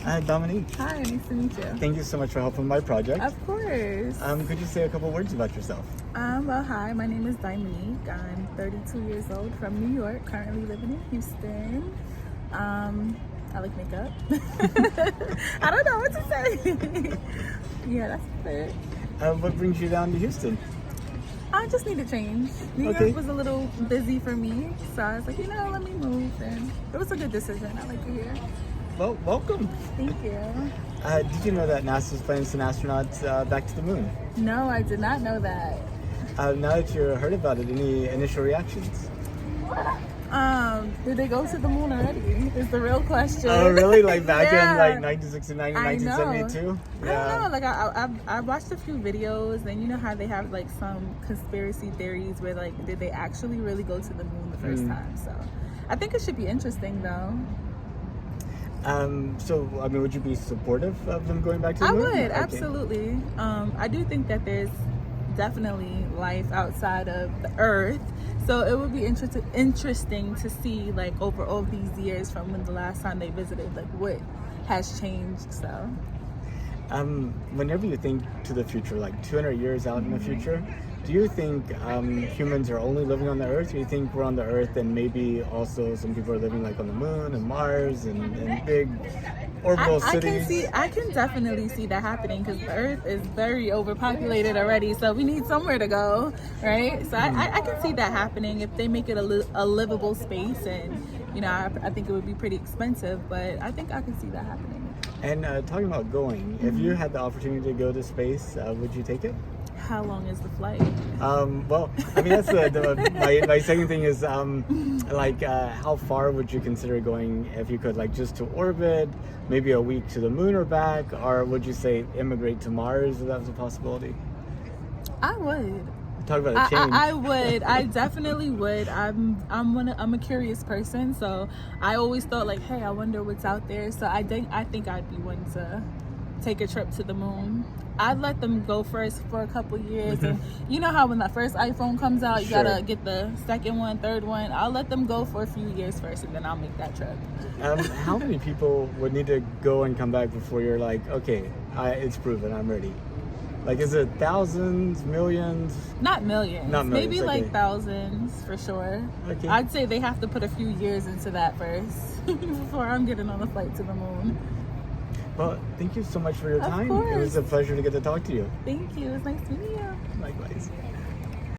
Dominique, Hi, nice to meet you. thank you so much for helping my project. Of course. Could you say a couple words about yourself? Well, hi, my name is Diamonique. I'm 32 years old from New York, currently living in Houston. I like makeup. I don't know what to say. Yeah, that's it. What brings you down to Houston? I just need a change. New Okay. York was a little busy for me, so I was like, let me move. And it was a good decision. I like it here. Well, welcome. Thank you. Did you know that NASA's planning to send astronauts back to the moon? No, I did not know that. Now that you heard about it, any initial reactions? Did they go to the moon already? Is the real question. Oh, really? Like back Yeah. in like 1969 and I know. 1972? I don't know. Like I watched a few videos, and you know how they have like some conspiracy theories where like did they actually really go to the moon the first time? So I think it should be interesting though. So, I mean, would you be supportive of them going back to the I moon? would, Okay. absolutely. I do think that there's definitely life outside of the Earth. So it would be interesting to see, like, over all these years from when the last time they visited, like, what has changed. So, Whenever you think to the future, like 200 years out in the future, do you think humans are only living on the Earth? Or do you think we're on the Earth and maybe also some people are living like on the moon and Mars and big orbital cities? I can definitely see that happening because the Earth is very overpopulated already. So we need somewhere to go, right? So I can see that happening if they make it a livable space. And I think it would be pretty expensive, but I think I can see that happening. And talking about going, if you had the opportunity to go to space, would you take it? How long is the flight? Well, I mean, that's my second thing is how far would you consider going if you could, like just to orbit, maybe a week to the moon or back, or would you say immigrate to Mars if that was a possibility? I would. Talk about a change. I would. I definitely would. I'm a curious person, so I always thought like, hey, I wonder what's out there. So I think I'd be one to take a trip to the moon. I'd let them go first for a couple years, and you know how when the first iPhone comes out, you gotta get the second one, third one. I'll let them go for a few years first, and then I'll make that trip. How many people would need to go and come back before you're like, okay, it's proven, I'm ready? Like, is it thousands, millions? Not millions. Not millions. Maybe okay. like thousands for sure. Okay. I'd say they have to put a few years into that first before I'm getting on a flight to the moon. Well, thank you so much for your time. Of course. It was a pleasure to get to talk to you. Thank you. It was nice meeting you. Likewise.